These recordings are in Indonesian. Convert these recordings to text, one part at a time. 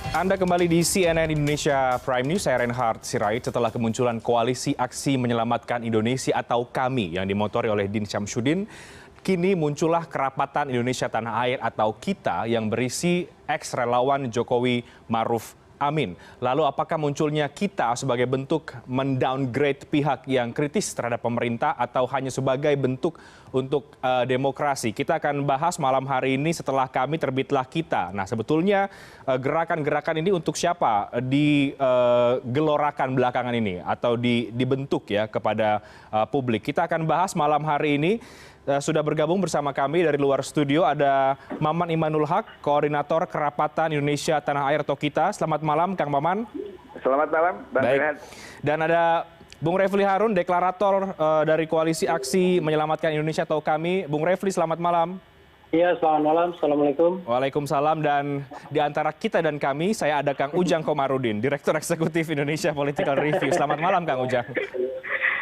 Anda kembali di CNN Indonesia Prime News, saya Reinhard Sirait. Setelah kemunculan koalisi aksi menyelamatkan Indonesia atau KAMI yang dimotori oleh Din Syamsuddin, kini muncullah Kerapatan Indonesia Tanah Air atau KITA yang berisi ex-relawan Jokowi Maruf Amin. Lalu apakah munculnya KITA sebagai bentuk mendowngrade pihak yang kritis terhadap pemerintah atau hanya sebagai bentuk untuk demokrasi? Kita akan bahas malam hari ini setelah kami terbitlah KITA. Nah, sebetulnya gerakan-gerakan ini untuk siapa digelorakan belakangan ini atau dibentuk ya kepada publik? Kita akan bahas malam hari ini. Sudah bergabung bersama kami dari luar studio ada Maman Imanul Haq, Koordinator Kerapatan Indonesia Tanah Air atau KITA. Selamat malam, Kang Maman. Selamat malam, Bang Rehat. Dan ada Bung Refli Harun, deklarator dari Koalisi Aksi Menyelamatkan Indonesia atau KAMI. Bung Refli, selamat malam. Iya, selamat malam. Assalamualaikum. Waalaikumsalam. Dan di antara kita dan kami, saya ada Kang Ujang Komarudin, Direktur Eksekutif Indonesia Political Review. Selamat malam, Kang Ujang.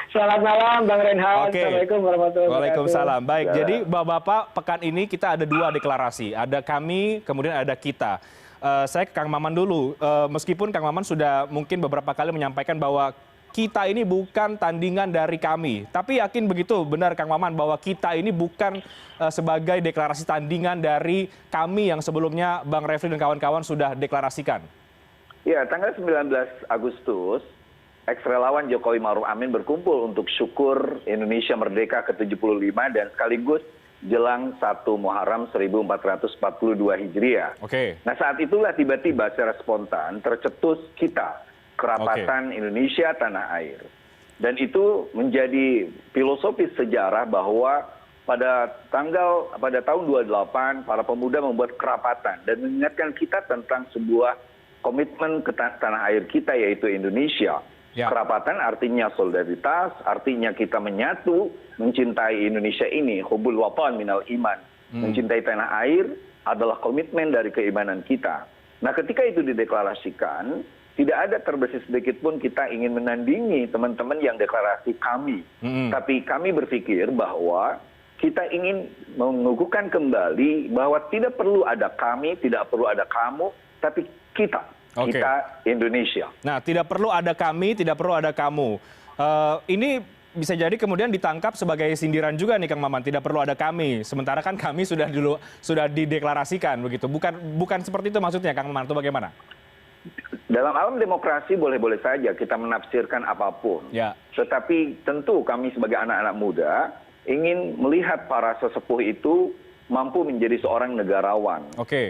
Selamat malam, Bang Reinhard. Oke. Assalamualaikum warahmatullahi wabarakatuh. Waalaikumsalam. Baik, jadi Bapak-Bapak, pekan ini kita ada dua deklarasi. Ada kami, kemudian ada KITA. Saya ke Kang Maman dulu. Meskipun Kang Maman sudah mungkin beberapa kali menyampaikan bahwa KITA ini bukan tandingan dari kami. Tapi yakin begitu, benar Kang Maman, bahwa KITA ini bukan sebagai deklarasi tandingan dari kami yang sebelumnya Bang Refli dan kawan-kawan sudah deklarasikan? Ya, tanggal 19 Agustus, ex-relawan Jokowi Maruf Amin berkumpul untuk syukur Indonesia Merdeka ke-75 dan sekaligus jelang 1 Muharram 1442 Hijriah. Oke. Nah, saat itulah tiba-tiba secara spontan tercetus KITA, Kerapatan Indonesia Tanah Air. Dan itu menjadi filosofis sejarah bahwa pada tahun 28 para pemuda membuat kerapatan dan mengingatkan kita tentang sebuah komitmen ke tanah air kita yaitu Indonesia. Ya. Kerapatan artinya solidaritas, artinya kita menyatu, mencintai Indonesia ini, hubul watan minal iman. Mencintai tanah air adalah komitmen dari keimanan kita. Nah, ketika itu dideklarasikan, tidak ada terbesit sedikit pun kita ingin menandingi teman-teman yang deklarasi kami. Tapi kami berpikir bahwa kita ingin mengukuhkan kembali bahwa tidak perlu ada kami, tidak perlu ada kamu, tapi kita. Kita Indonesia. Nah, tidak perlu ada kami, tidak perlu ada kamu. Ini bisa jadi kemudian ditangkap sebagai sindiran juga nih Kang Maman. Tidak perlu ada kami. Sementara kan kami sudah dideklarasikan begitu. Bukan seperti itu maksudnya Kang Maman. Itu bagaimana? Dalam alam demokrasi boleh-boleh saja kita menafsirkan apapun. Ya. Tetapi tentu kami sebagai anak-anak muda ingin melihat para sesepuh itu mampu menjadi seorang negarawan.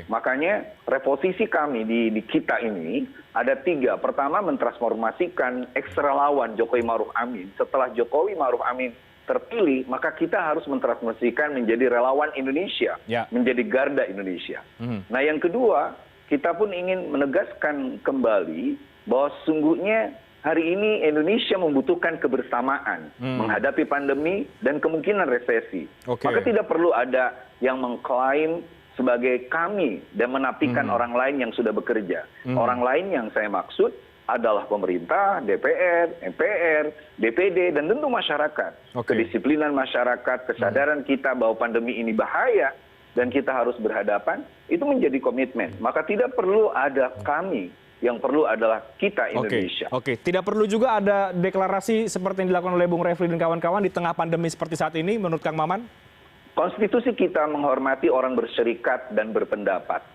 Makanya reposisi kami di KITA ini ada 3. Pertama, mentransformasikan ex-relawan Jokowi Maruf Amin. Setelah Jokowi Maruf Amin terpilih, maka kita harus mentransformasikan menjadi relawan Indonesia, menjadi garda Indonesia. Nah, yang kedua, kita pun ingin menegaskan kembali bahwa sesungguhnya hari ini Indonesia membutuhkan kebersamaan menghadapi pandemi dan kemungkinan resesi. Maka tidak perlu ada yang mengklaim sebagai kami dan menafikan orang lain yang sudah bekerja. Orang lain yang saya maksud adalah pemerintah, DPR, MPR, DPD, dan tentu masyarakat. Kedisiplinan masyarakat, kesadaran kita bahwa pandemi ini bahaya dan kita harus berhadapan, itu menjadi komitmen. Maka tidak perlu ada kami. Yang perlu adalah kita Indonesia. Oke. Tidak perlu juga ada deklarasi seperti yang dilakukan oleh Bung Refli dan kawan-kawan di tengah pandemi seperti saat ini menurut Kang Maman? Konstitusi kita menghormati orang berserikat dan berpendapat.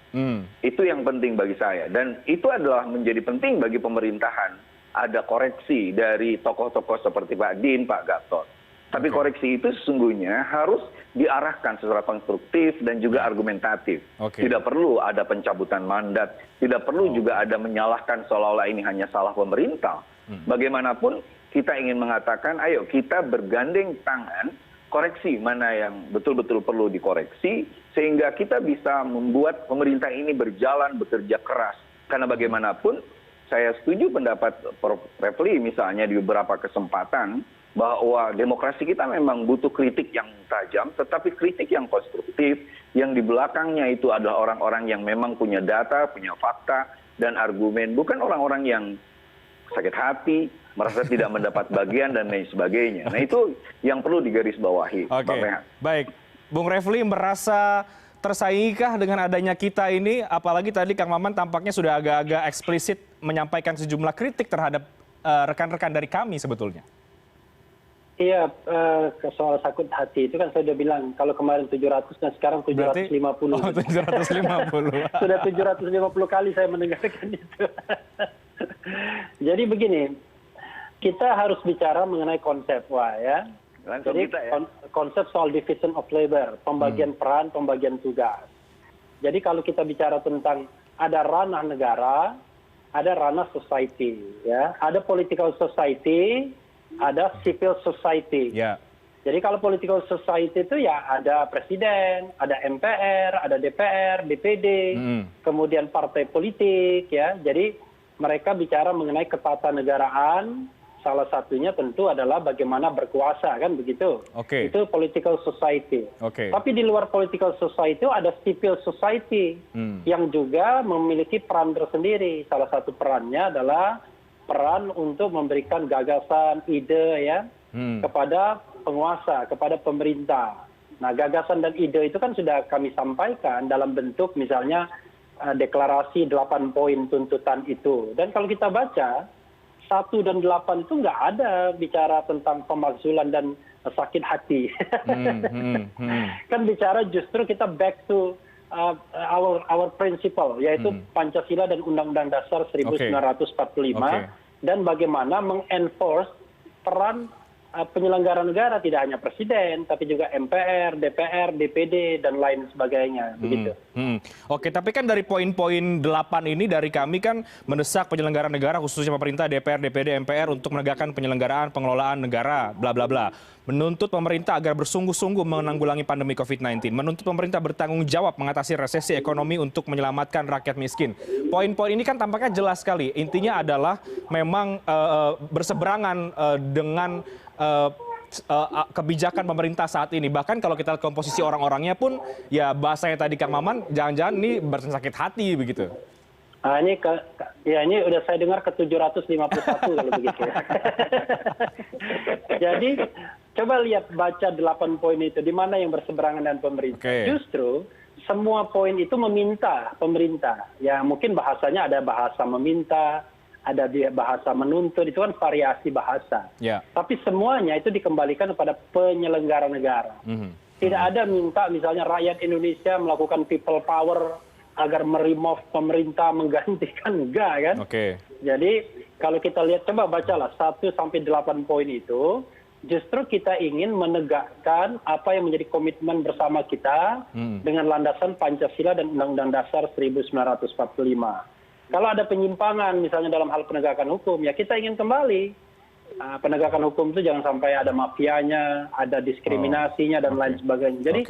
Itu yang penting bagi saya. Dan itu adalah menjadi penting bagi pemerintahan. Ada koreksi dari tokoh-tokoh seperti Pak Din, Pak Gatot. Tapi koreksi itu sesungguhnya harus diarahkan secara konstruktif dan juga argumentatif. Tidak perlu ada pencabutan mandat, tidak perlu juga ada menyalahkan seolah-olah ini hanya salah pemerintah. Bagaimanapun kita ingin mengatakan, ayo kita bergandeng tangan, koreksi mana yang betul-betul perlu dikoreksi, sehingga kita bisa membuat pemerintah ini berjalan, bekerja keras. Karena bagaimanapun, saya setuju pendapat Prof. Refli misalnya di beberapa kesempatan, bahwa demokrasi kita memang butuh kritik yang tajam, tetapi kritik yang konstruktif, yang di belakangnya itu adalah orang-orang yang memang punya data, punya fakta, dan argumen. Bukan orang-orang yang sakit hati, merasa tidak mendapat bagian, dan lain sebagainya. Nah, itu yang perlu digarisbawahi. Baik, Bung Refli merasa tersaingikah dengan adanya kita ini? Apalagi tadi Kang Maman tampaknya sudah agak-agak eksplisit menyampaikan sejumlah kritik terhadap rekan-rekan dari kami sebetulnya. Iya, soal sakit hati itu kan saya sudah bilang, kalau kemarin 700 dan sekarang 750. Oh, 750. Sudah 750 kali saya mendengarkan itu. Jadi begini, kita harus bicara mengenai konsep, ya. Jadi konsep soal division of labor, pembagian peran, pembagian tugas. Jadi kalau kita bicara tentang ada ranah negara, ada ranah society, ya. Ada political society, ada civil society. Yeah. Jadi kalau political society itu ya ada presiden, ada MPR, ada DPR, DPD, kemudian partai politik, ya. Jadi mereka bicara mengenai ketatanegaraan, salah satunya tentu adalah bagaimana berkuasa, kan begitu. Okay. Itu political society. Okay. Tapi di luar political society ada civil society yang juga memiliki peran tersendiri. Salah satu perannya adalah peran untuk memberikan gagasan, ide, ya, kepada penguasa, kepada pemerintah. Nah, gagasan dan ide itu kan sudah kami sampaikan dalam bentuk misalnya deklarasi 8 poin tuntutan itu. Dan kalau kita baca 1 dan 8 itu nggak ada bicara tentang pemakzulan dan sakit hati. Kan bicara justru kita back to our principle, yaitu Pancasila dan Undang-Undang Dasar 1945, dan bagaimana mengenforce peran penyelenggara negara, tidak hanya presiden, tapi juga MPR, DPR, DPD, dan lain sebagainya. Begitu. Oke, tapi kan dari poin-poin 8 ini dari kami kan mendesak penyelenggara negara, khususnya pemerintah, DPR, DPD, MPR untuk menegakkan penyelenggaraan pengelolaan negara, bla bla bla. Menuntut pemerintah agar bersungguh-sungguh menanggulangi pandemi COVID-19. Menuntut pemerintah bertanggung jawab mengatasi resesi ekonomi untuk menyelamatkan rakyat miskin. Poin-poin ini kan tampaknya jelas sekali. Intinya adalah memang berseberangan dengan kebijakan pemerintah saat ini. Bahkan kalau kita lihat komposisi orang-orangnya pun, ya bahasanya tadi Kang Maman, jangan-jangan ini bersakit hati begitu. Ini udah saya dengar ke 751 kalau begitu. Jadi coba lihat, baca 8 poin itu, di mana yang berseberangan dengan pemerintah. Justru semua poin itu meminta pemerintah. Ya mungkin bahasanya ada bahasa meminta, ada bahasa menuntut, itu kan variasi bahasa. Tapi semuanya itu dikembalikan kepada penyelenggara negara. Tidak ada minta misalnya rakyat Indonesia melakukan people power agar meremove pemerintah, menggantikan, enggak kan. Jadi kalau kita lihat, coba bacalah 1 sampai 8 poin itu, justru kita ingin menegakkan apa yang menjadi komitmen bersama kita dengan landasan Pancasila dan Undang-Undang Dasar 1945. Kalau ada penyimpangan misalnya dalam hal penegakan hukum, ya kita ingin kembali. Penegakan hukum itu jangan sampai ada mafianya, ada diskriminasinya, dan lain sebagainya. Jadi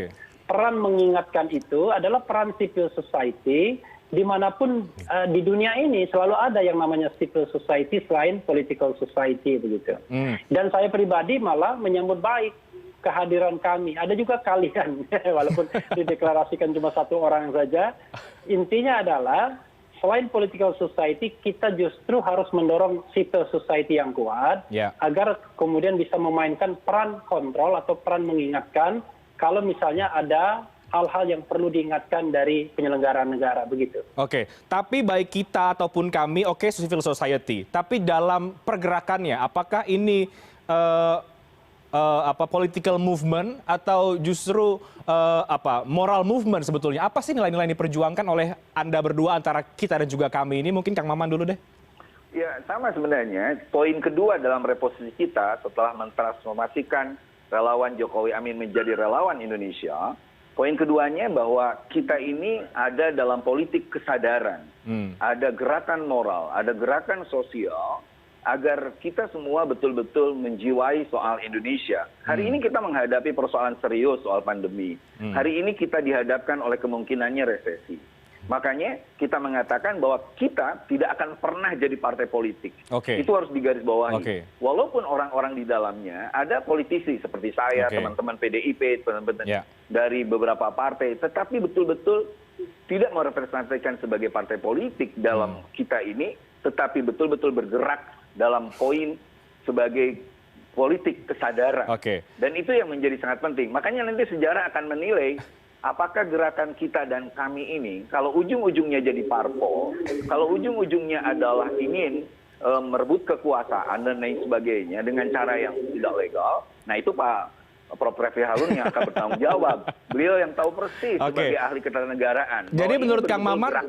peran mengingatkan itu adalah peran civil society, dimanapun di dunia ini selalu ada yang namanya civil society selain political society, begitu. Dan saya pribadi malah menyambut baik kehadiran kami. Ada juga kalian, walaupun dideklarasikan cuma 1 orang saja. Intinya adalah selain political society, kita justru harus mendorong civil society yang kuat, agar kemudian bisa memainkan peran kontrol atau peran mengingatkan kalau misalnya ada hal-hal yang perlu diingatkan dari penyelenggaraan negara, begitu. Oke, tapi baik kita ataupun kami, civil society, tapi dalam pergerakannya, apakah ini political movement atau justru moral movement sebetulnya? Apa sih nilai-nilai yang diperjuangkan oleh Anda berdua antara kita dan juga kami ini? Mungkin Kang Maman dulu deh. Ya, sama sebenarnya. Poin kedua dalam reposisi kita setelah mentransformasikan relawan Jokowi Amin menjadi relawan Indonesia, poin keduanya bahwa kita ini ada dalam politik kesadaran. Ada gerakan moral, ada gerakan sosial, agar kita semua betul-betul menjiwai soal Indonesia. Hari ini kita menghadapi persoalan serius soal pandemi. Hari ini kita dihadapkan oleh kemungkinannya resesi. Makanya kita mengatakan bahwa kita tidak akan pernah jadi partai politik. Itu harus digarisbawahi. Walaupun orang-orang di dalamnya ada politisi seperti saya, teman-teman PDIP, teman-teman dari beberapa partai, tetapi betul-betul tidak merepresentasikan sebagai partai politik dalam kita ini, tetapi betul-betul bergerak dalam poin sebagai politik kesadaran. Dan itu yang menjadi sangat penting. Makanya nanti sejarah akan menilai apakah gerakan kita dan kami ini, kalau ujung-ujungnya jadi parpol, kalau ujung-ujungnya adalah ingin merebut kekuasaan dan lain sebagainya dengan cara yang tidak legal, nah itu Pak Prof. Refli Harun yang akan bertanggung jawab. Beliau yang tahu persis sebagai ahli ketatanegaraan. Jadi menurut Kang Maman,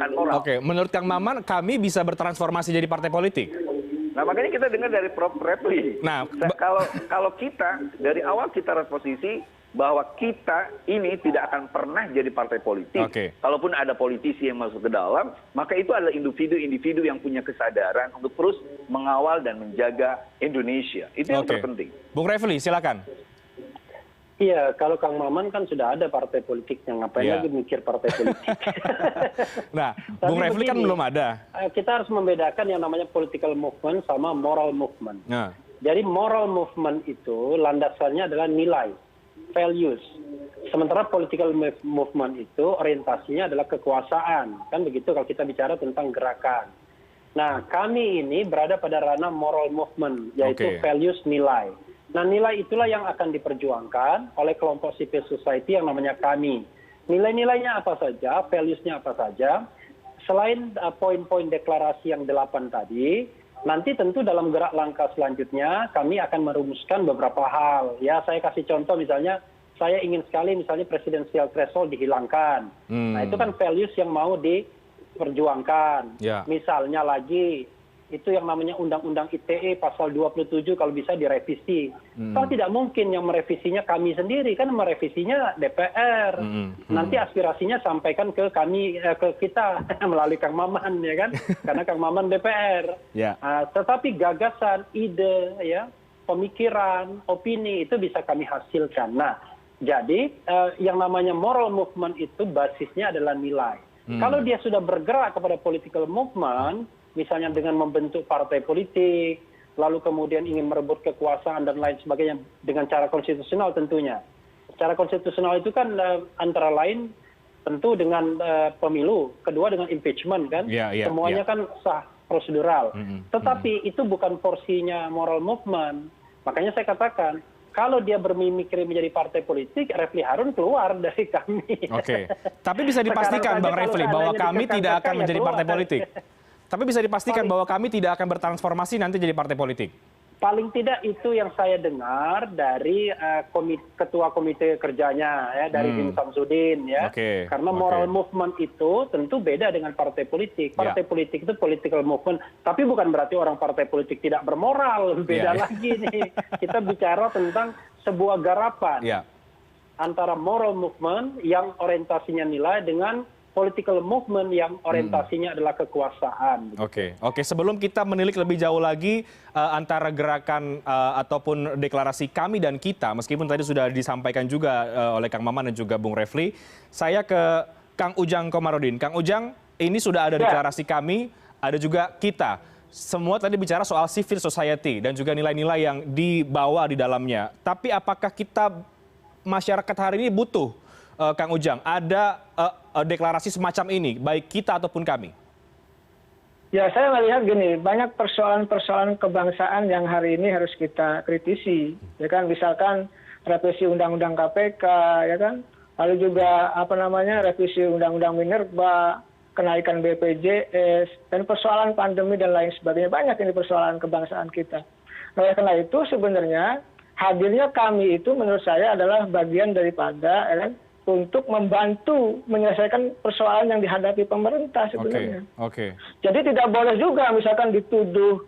menurut Kang Maman, kami bisa bertransformasi jadi partai politik. Nah makanya kita dengar dari Prof. Refli. Nah, kalau kita dari awal kita reposisi bahwa kita ini tidak akan pernah jadi partai politik. Kalaupun ada politisi yang masuk ke dalam, maka itu adalah individu-individu yang punya kesadaran untuk terus mengawal dan menjaga Indonesia. Itu yang terpenting. Bung Refli, silakan. Iya, kalau Kang Maman kan sudah ada partai politiknya, ngapain lagi mikir partai politik? Nah, Bung Refli kan belum ada. Kita harus membedakan yang namanya political movement sama moral movement. Jadi moral movement itu landasannya adalah nilai, values. Sementara political movement itu orientasinya adalah kekuasaan. Kan begitu kalau kita bicara tentang gerakan. Nah, kami ini berada pada ranah moral movement, yaitu values, nilai. Nah, nilai itulah yang akan diperjuangkan oleh kelompok civil society yang namanya kami. Nilai-nilainya apa saja, values-nya apa saja. Selain poin-poin deklarasi yang 8 tadi, nanti tentu dalam gerak langkah selanjutnya kami akan merumuskan beberapa hal. Ya, saya kasih contoh misalnya, saya ingin sekali misalnya presidensial threshold dihilangkan. Nah, itu kan values yang mau diperjuangkan. Misalnya lagi, itu yang namanya Undang-Undang ITE pasal 27 kalau bisa direvisi. Kalau tidak mungkin yang merevisinya kami sendiri, kan merevisinya DPR. Nanti aspirasinya sampaikan ke kami, ke kita melalui Kang Maman, ya kan? Karena Kang Maman DPR. Tetapi gagasan, ide, ya, pemikiran, opini itu bisa kami hasilkan. Nah, jadi yang namanya moral movement itu basisnya adalah nilai. Kalau dia sudah bergerak kepada political movement, misalnya dengan membentuk partai politik, lalu kemudian ingin merebut kekuasaan dan lain sebagainya dengan cara konstitusional tentunya. Cara konstitusional itu kan antara lain tentu dengan pemilu, kedua dengan impeachment kan, semuanya kan sah prosedural. Tetapi itu bukan porsinya moral movement. Makanya saya katakan, kalau dia bermimikri menjadi partai politik, Refli Harun keluar dari kami. Tapi bisa dipastikan Bang Refli bahwa kami tidak akan menjadi partai politik. Tapi bisa dipastikan bahwa kami tidak akan bertransformasi nanti jadi partai politik. Paling tidak itu yang saya dengar dari ketua komite kerjanya, ya, dari Din Samsudin, ya. Karena moral movement itu tentu beda dengan partai politik. Partai politik itu political movement, tapi bukan berarti orang partai politik tidak bermoral. Beda lagi nih. Kita bicara tentang sebuah garapan antara moral movement yang orientasinya nilai dengan political movement yang orientasinya adalah kekuasaan. Oke. Sebelum kita menilik lebih jauh lagi antara gerakan ataupun deklarasi kami dan kita, meskipun tadi sudah disampaikan juga oleh Kang Maman dan juga Bung Refli, saya ke Kang Ujang Komarudin. Kang Ujang, ini sudah ada deklarasi kami, ada juga kita. Semua tadi bicara soal civil society dan juga nilai-nilai yang dibawa di dalamnya. Tapi apakah kita, masyarakat hari ini butuh, Kang Ujang, ada deklarasi semacam ini, baik kita ataupun kami? Ya, saya melihat gini, banyak persoalan-persoalan kebangsaan yang hari ini harus kita kritisi. Ya kan, misalkan revisi Undang-Undang KPK, ya kan, lalu juga revisi Undang-Undang Minerba, kenaikan BPJS, dan persoalan pandemi dan lain sebagainya. Banyak ini persoalan kebangsaan kita. Oleh karena itu sebenarnya hadirnya kami itu menurut saya adalah bagian daripada, ya kan, untuk membantu menyelesaikan persoalan yang dihadapi pemerintah sebenarnya. Jadi tidak boleh juga misalkan dituduh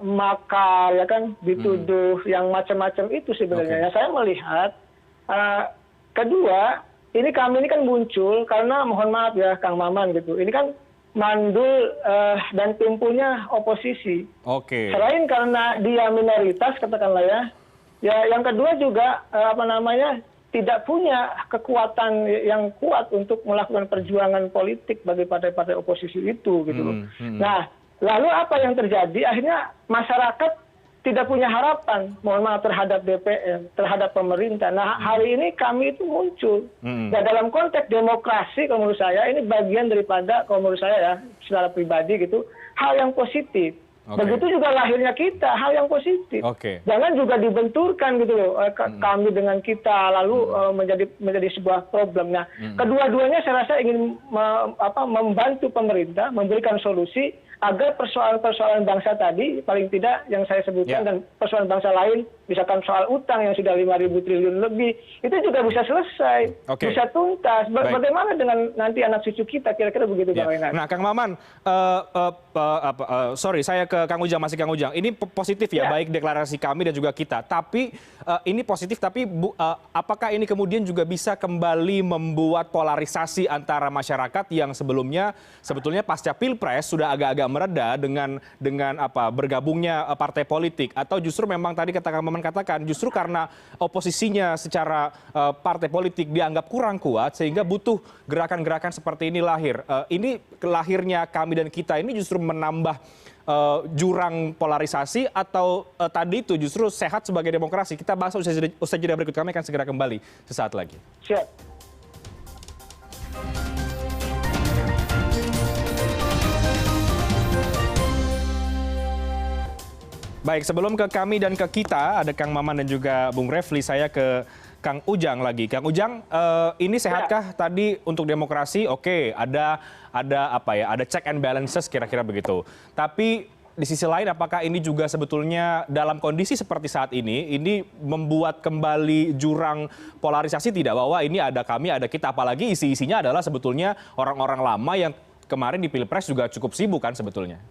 makar, ya kan, dituduh yang macam-macam itu sebenarnya. Saya melihat kedua, kami ini kan muncul karena, mohon maaf ya Kang Maman gitu, ini kan mandul dan tumpunya oposisi. Selain karena dia minoritas katakanlah ya, yang kedua juga tidak punya kekuatan yang kuat untuk melakukan perjuangan politik bagi partai-partai oposisi itu gitu loh. Nah, lalu apa yang terjadi? Akhirnya masyarakat tidak punya harapan, mohon maaf, terhadap DPR, terhadap pemerintah. Nah, hari ini kami itu muncul. Nah, dalam konteks demokrasi, kalau menurut saya ini bagian daripada, kalau menurut saya ya, secara pribadi gitu, hal yang positif. Begitu juga lahirnya kita, hal yang positif. Jangan juga dibenturkan gitu loh, kami dengan kita, lalu menjadi sebuah problem. Nah, kedua-duanya saya rasa ingin membantu pemerintah, memberikan solusi agar persoalan-persoalan bangsa tadi, paling tidak yang saya sebutkan, dan persoalan bangsa lain, misalkan soal utang yang sudah 5.000 triliun lebih, itu juga bisa selesai, bisa tuntas. Bagaimana dengan nanti anak cucu kita, kira-kira begitu Bang Reinhardt. Nah, Kang Maman, sorry, saya ke Kang Ujang, masih Kang Ujang. Ini positif ya, baik deklarasi kami dan juga kita. Tapi ini positif, tapi apakah ini kemudian juga bisa kembali membuat polarisasi antara masyarakat yang sebetulnya pasca Pilpres sudah agak-agak mereda dengan bergabungnya partai politik, atau justru memang tadi Kang Maman katakan justru karena oposisinya secara partai politik dianggap kurang kuat sehingga butuh gerakan-gerakan seperti ini lahir. Ini lahirnya kami dan kita ini justru menambah jurang polarisasi, atau tadi itu justru sehat sebagai demokrasi? Kita bahas usai jeda berikut, kami akan segera kembali sesaat lagi. Siap. Baik, sebelum ke kami dan ke kita, ada Kang Maman dan juga Bung Refli, saya ke Kang Ujang lagi. Kang Ujang, ini sehatkah tadi untuk demokrasi? Oke, ada check and balances kira-kira begitu. Tapi di sisi lain, apakah ini juga sebetulnya dalam kondisi seperti saat ini membuat kembali jurang polarisasi tidak? Bahwa ini ada kami, ada kita, apalagi isi-isinya adalah sebetulnya orang-orang lama yang kemarin di Pilpres juga cukup sibuk kan sebetulnya?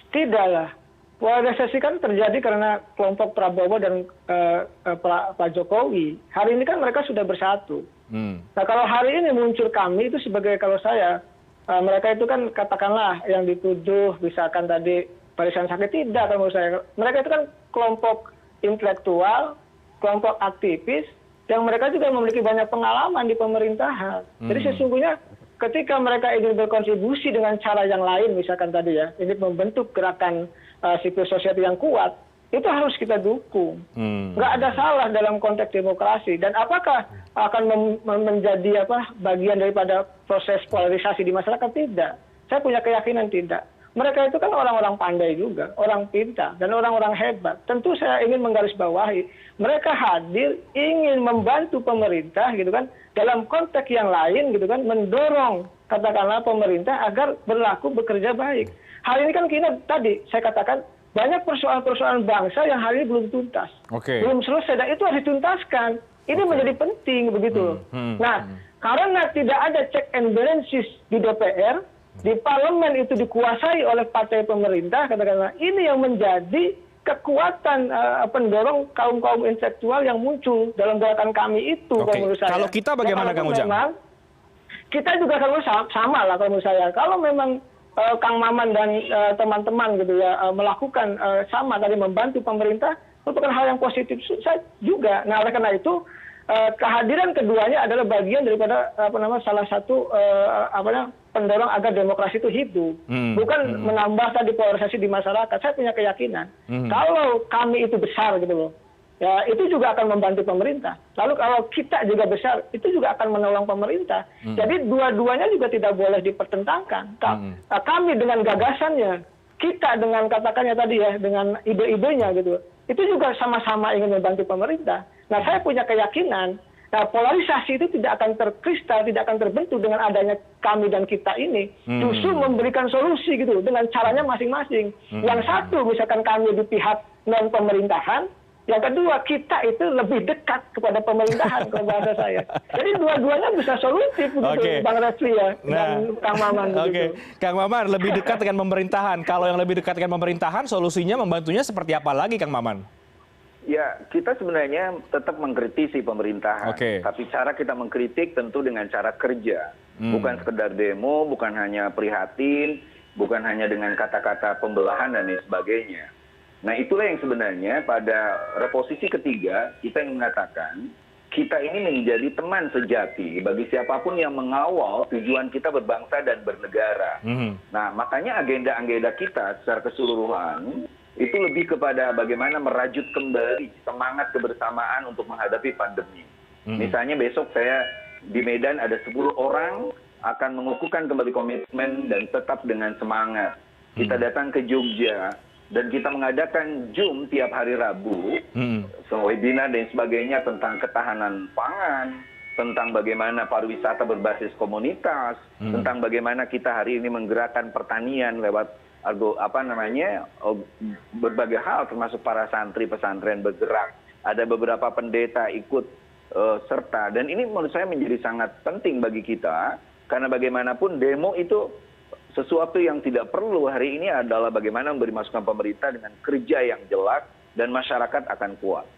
Tidaklah. Polarisasi kan terjadi karena kelompok Prabowo dan Pak Jokowi. Hari ini kan mereka sudah bersatu. Nah, kalau hari ini muncul kami itu sebagai, kalau saya, mereka itu kan katakanlah yang dituduh, misalkan tadi barisan sakit, tidak kalau menurut saya. Mereka itu kan kelompok intelektual, kelompok aktivis, yang mereka juga memiliki banyak pengalaman di pemerintahan. Jadi sesungguhnya ketika mereka ingin berkontribusi dengan cara yang lain, misalkan tadi ya, ini membentuk gerakan civil society yang kuat, itu harus kita dukung. Nggak ada salah dalam konteks demokrasi. Dan apakah akan menjadi bagian daripada proses polarisasi di masyarakat? Tidak. Saya punya keyakinan tidak. Mereka itu kan orang-orang pandai juga, orang pintar, dan orang-orang hebat. Tentu saya ingin menggarisbawahi, mereka hadir ingin membantu pemerintah gitu kan, dalam konteks yang lain gitu kan, mendorong katakanlah pemerintah agar bekerja baik. Hari ini kan kita tadi saya katakan banyak persoalan-persoalan bangsa yang hari ini belum tuntas, belum selesai, dan itu harus dituntaskan. Ini menjadi penting begitu. Nah, karena tidak ada check and balances di DPR, di parlemen itu dikuasai oleh partai pemerintah, katakanlah ini yang menjadi kekuatan pendorong kaum-kaum intelektual yang muncul dalam gerakan kami itu. Menurut saya. Kalau kita bagaimana, Kang Ujang? Kita juga kalau sama lah kalau menurut saya. Kalau memang Kang Maman dan teman-teman gitu ya melakukan sama tadi, membantu pemerintah, merupakan hal yang positif saya juga. Nah, oleh karena itu kehadiran keduanya adalah bagian daripada salah satu pendorong agar demokrasi itu hidup, bukan menambah tadi polarisasi di masyarakat. Saya punya keyakinan kalau kami itu besar gitu loh, ya itu juga akan membantu pemerintah. Lalu kalau kita juga besar, itu juga akan menolong pemerintah. Jadi dua-duanya juga tidak boleh dipertentangkan. Kami dengan gagasannya, kita dengan katakannya tadi ya, dengan ide-idenya gitu, itu juga sama-sama ingin membantu pemerintah. Nah, saya punya keyakinan, polarisasi itu tidak akan terkristal, tidak akan terbentuk dengan adanya kami dan kita ini. Justru memberikan solusi gitu, dengan caranya masing-masing. Yang satu, misalkan kami di pihak non-pemerintahan, yang kedua, kita itu lebih dekat kepada pemerintahan, kalau bahasa saya. Jadi dua-duanya bisa solutif begitu, Bang Refli ya, dan Kang Maman. Kang Maman, lebih dekat dengan pemerintahan. Kalau yang lebih dekat dengan pemerintahan, solusinya membantunya seperti apa lagi, Kang Maman? Ya, kita sebenarnya tetap mengkritisi pemerintahan. Tapi cara kita mengkritik tentu dengan cara kerja. Bukan sekedar demo, bukan hanya prihatin, bukan hanya dengan kata-kata pembelahan dan lain sebagainya. Nah, itulah yang sebenarnya pada reposisi ketiga kita ingin mengatakan kita ini menjadi teman sejati bagi siapapun yang mengawal tujuan kita berbangsa dan bernegara. Nah, makanya agenda-agenda kita secara keseluruhan itu lebih kepada bagaimana merajut kembali semangat kebersamaan untuk menghadapi pandemi. Misalnya besok saya di Medan ada 10 orang akan mengukuhkan kembali komitmen dan tetap dengan semangat. Kita datang ke Jogja, dan kita mengadakan Zoom tiap hari Rabu, webinar dan sebagainya tentang ketahanan pangan, tentang bagaimana pariwisata berbasis komunitas, tentang bagaimana kita hari ini menggerakkan pertanian lewat berbagai hal, termasuk para santri pesantren bergerak. Ada beberapa pendeta ikut serta, dan ini menurut saya menjadi sangat penting bagi kita, karena bagaimanapun demo itu sesuatu yang tidak perlu. Hari ini adalah bagaimana memberi masukan pemerintah dengan kerja yang jelas dan masyarakat akan kuat.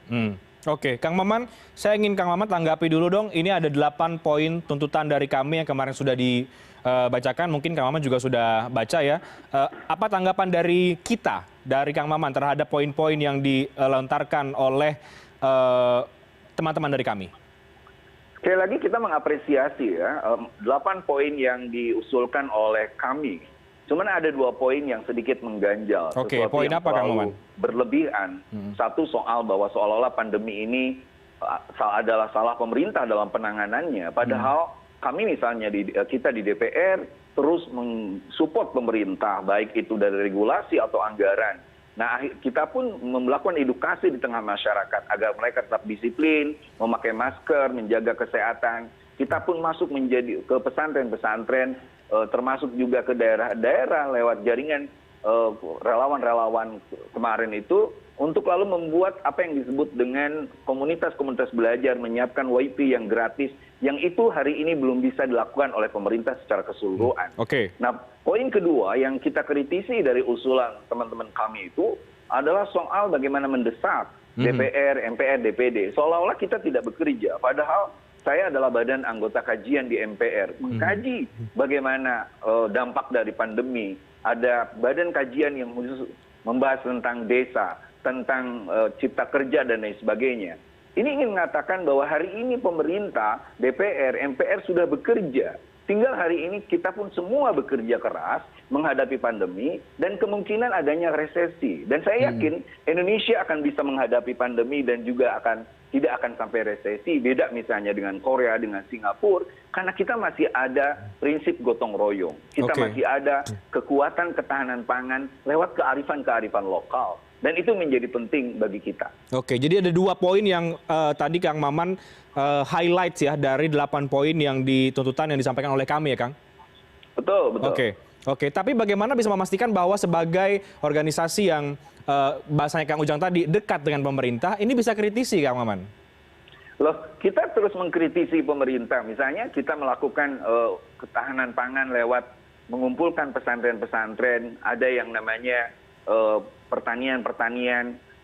Oke, Kang Maman, saya ingin Kang Maman tanggapi dulu dong. Ini ada 8 poin tuntutan dari kami yang kemarin sudah dibacakan. Mungkin Kang Maman juga sudah baca ya. Apa tanggapan dari kita, dari Kang Maman terhadap poin-poin yang dilontarkan oleh teman-teman dari kami? Sekali lagi kita mengapresiasi ya, 8 poin yang diusulkan oleh kami. Cuman ada 2 poin yang sedikit mengganjal. Oke, poin apa Kang Maman? Berlebihan. Satu soal bahwa seolah-olah pandemi ini adalah salah pemerintah dalam penanganannya. Padahal kami misalnya kita di DPR terus mensupport pemerintah, baik itu dari regulasi atau anggaran. Nah, kita pun melakukan edukasi di tengah masyarakat agar mereka tetap disiplin, memakai masker, menjaga kesehatan. Kita pun masuk ke pesantren-pesantren, termasuk juga ke daerah-daerah lewat jaringan relawan-relawan kemarin itu, untuk lalu membuat apa yang disebut dengan komunitas-komunitas belajar, menyiapkan WiFi yang gratis, yang itu hari ini belum bisa dilakukan oleh pemerintah secara keseluruhan. Nah, poin kedua yang kita kritisi dari usulan teman-teman kami itu adalah soal bagaimana mendesak DPR, MPR, DPD. Seolah-olah kita tidak bekerja, padahal saya adalah badan anggota kajian di MPR, mengkaji bagaimana dampak dari pandemi. Ada badan kajian yang membahas tentang desa, tentang cipta kerja dan lain sebagainya. Ini ingin mengatakan bahwa hari ini pemerintah, DPR, MPR sudah bekerja. Tinggal hari ini kita pun semua bekerja keras menghadapi pandemi dan kemungkinan adanya resesi. Dan saya yakin Indonesia akan bisa menghadapi pandemi dan juga tidak akan sampai resesi. Beda misalnya dengan Korea, dengan Singapura, karena kita masih ada prinsip gotong royong. Kita masih ada kekuatan ketahanan pangan lewat kearifan-kearifan lokal. Dan itu menjadi penting bagi kita. Oke, jadi ada 2 poin yang tadi Kang Maman highlights ya dari 8 poin yang dituntutan yang disampaikan oleh kami ya, Kang? Betul, betul. Oke. Tapi bagaimana bisa memastikan bahwa sebagai organisasi yang bahasanya Kang Ujang tadi dekat dengan pemerintah, ini bisa kritisi, Kang Maman? Loh, kita terus mengkritisi pemerintah. Misalnya kita melakukan ketahanan pangan lewat mengumpulkan pesantren-pesantren, ada yang namanya pertanian,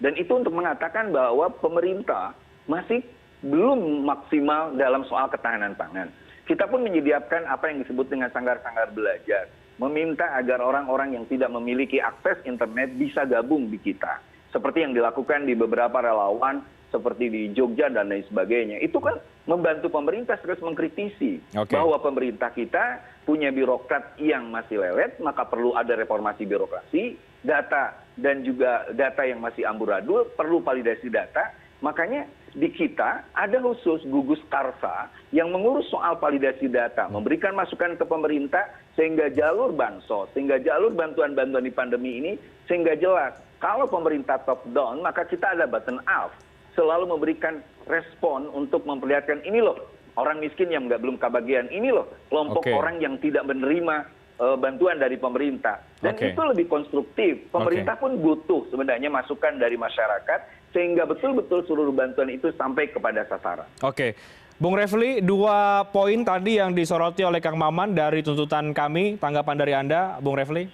dan itu untuk mengatakan bahwa pemerintah masih belum maksimal dalam soal ketahanan pangan. Kita pun menyediakan apa yang disebut dengan sanggar-sanggar belajar, meminta agar orang-orang yang tidak memiliki akses internet bisa gabung di kita. Seperti yang dilakukan di beberapa relawan, seperti di Jogja dan lain sebagainya. Itu kan membantu pemerintah terus mengkritisi bahwa pemerintah kita punya birokrat yang masih lelet, maka perlu ada reformasi birokrasi, data dan juga data yang masih amburadul, perlu validasi data. Makanya di kita ada khusus gugus karsa yang mengurus soal validasi data, memberikan masukan ke pemerintah sehingga jalur bansos, sehingga jalur bantuan-bantuan di pandemi ini, sehingga jelas kalau pemerintah top down, maka kita ada button up, selalu memberikan respon untuk memperlihatkan ini loh orang miskin yang belum kebagian, ini loh kelompok orang yang tidak menerima bantuan dari pemerintah. Dan itu lebih konstruktif. Pemerintah pun butuh sebenarnya masukan dari masyarakat sehingga betul-betul seluruh bantuan itu sampai kepada sasaran. Oke. Bung Refli, 2 poin tadi yang disoroti oleh Kang Maman dari tuntutan kami, tanggapan dari Anda, Bung Refli?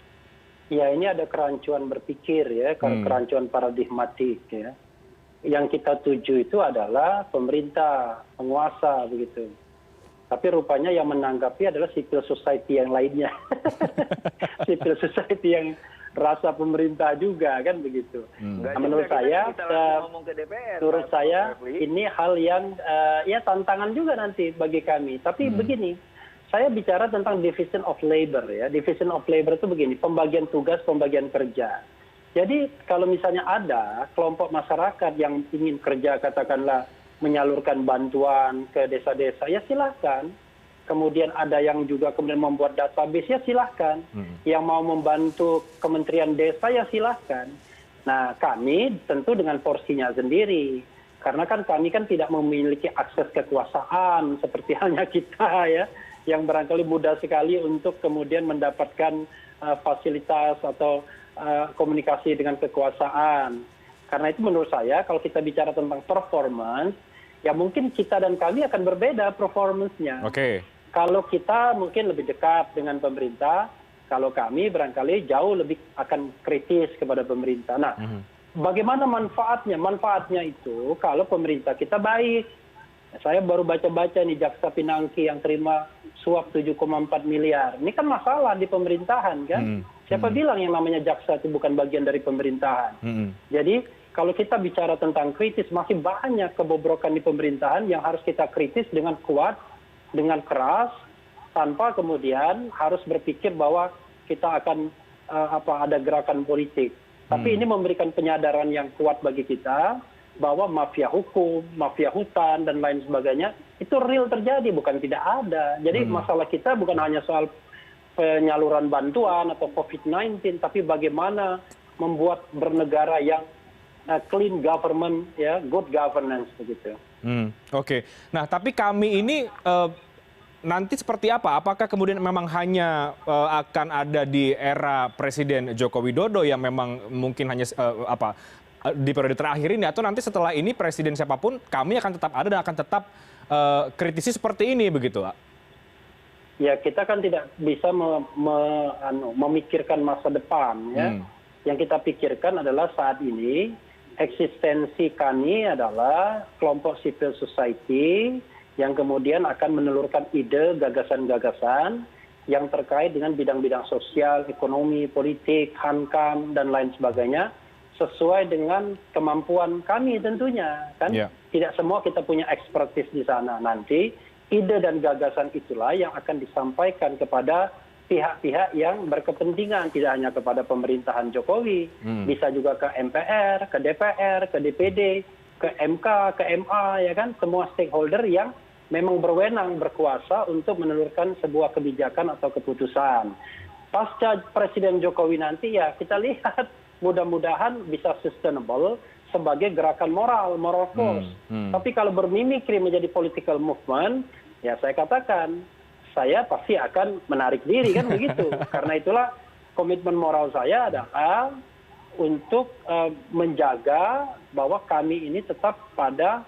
Ya, ini ada kerancuan berpikir ya, kerancuan paradigmatik ya. Yang kita tuju itu adalah pemerintah, penguasa begitu. Tapi rupanya yang menanggapi adalah civil society yang lainnya. Civil society yang rasa pemerintah juga kan begitu. Nah, menurut saya, ini hal yang ya tantangan juga nanti bagi kami. Tapi begini, saya bicara tentang division of labor ya. Division of labor itu begini, pembagian tugas, pembagian kerja. Jadi kalau misalnya ada kelompok masyarakat yang ingin kerja katakanlah menyalurkan bantuan ke desa-desa, ya silakan. kemudian ada yang juga kemudian membuat database, ya silahkan. Yang mau membantu Kementerian Desa, ya silahkan. Nah, kami tentu dengan porsinya sendiri. Karena kan kami kan tidak memiliki akses kekuasaan seperti halnya kita ya, yang barangkali mudah sekali untuk kemudian mendapatkan fasilitas atau komunikasi dengan kekuasaan. Karena itu menurut saya kalau kita bicara tentang performance, ya mungkin kita dan kami akan berbeda performance-nya. Kalau kita mungkin lebih dekat dengan pemerintah, kalau kami barangkali jauh lebih akan kritis kepada pemerintah. Nah, bagaimana manfaatnya? Manfaatnya itu kalau pemerintah kita baik. Saya baru baca-baca nih Jaksa Pinangki yang terima suap 7,4 miliar. Ini kan masalah di pemerintahan kan? Siapa bilang yang namanya jaksa itu bukan bagian dari pemerintahan? Jadi kalau kita bicara tentang kritis, masih banyak kebobrokan di pemerintahan yang harus kita kritis dengan kuat, dengan keras, tanpa kemudian harus berpikir bahwa kita akan ada gerakan politik. Tapi ini memberikan penyadaran yang kuat bagi kita bahwa mafia hukum, mafia hutan, dan lain sebagainya, itu real terjadi, bukan tidak ada. Jadi masalah kita bukan hanya soal penyaluran bantuan atau COVID-19, tapi bagaimana membuat bernegara yang clean government, ya, good governance begitu. Oke. Nah, tapi kami ini nanti seperti apa? Apakah kemudian memang hanya akan ada di era Presiden Joko Widodo yang memang mungkin hanya di periode terakhir ini, atau nanti setelah ini presiden siapapun kami akan tetap ada dan akan tetap kritisi seperti ini begitu, Pak? Ya, kita kan tidak bisa memikirkan masa depan ya. Yang kita pikirkan adalah saat ini eksistensi kami adalah kelompok civil society yang kemudian akan menelurkan ide, gagasan-gagasan yang terkait dengan bidang-bidang sosial, ekonomi, politik, hankam, dan lain sebagainya, sesuai dengan kemampuan kami tentunya. Kan tidak semua kita punya expertise di sana. Nanti ide dan gagasan itulah yang akan disampaikan kepada pihak-pihak yang berkepentingan, tidak hanya kepada pemerintahan Jokowi, bisa juga ke MPR, ke DPR, ke DPD, ke MK, ke MA, ya kan, semua stakeholder yang memang berwenang, berkuasa untuk menelurkan sebuah kebijakan atau keputusan. Pasca Presiden Jokowi nanti ya kita lihat mudah-mudahan bisa sustainable sebagai gerakan moral force. Tapi kalau bermimikri menjadi political movement, ya saya katakan saya pasti akan menarik diri kan begitu. Karena itulah komitmen moral saya adalah untuk menjaga bahwa kami ini tetap pada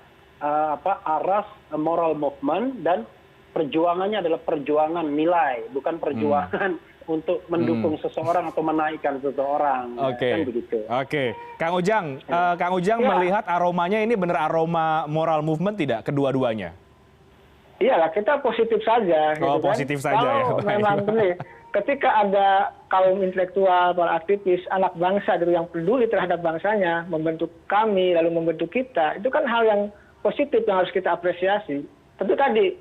aras moral movement, dan perjuangannya adalah perjuangan nilai, bukan perjuangan untuk mendukung seseorang atau menaikkan seseorang. Kan begitu. Kang Ujang melihat aromanya ini benar aroma moral movement tidak kedua-duanya? Iyalah, kita positif saja. Oh, gitu positif kan? Saja kalau ya. Memang benar. Ketika ada kaum intelektual, para aktivis, anak bangsa gitu, yang peduli terhadap bangsanya, membentuk kami, lalu membentuk kita, itu kan hal yang positif yang harus kita apresiasi. Tentu tadi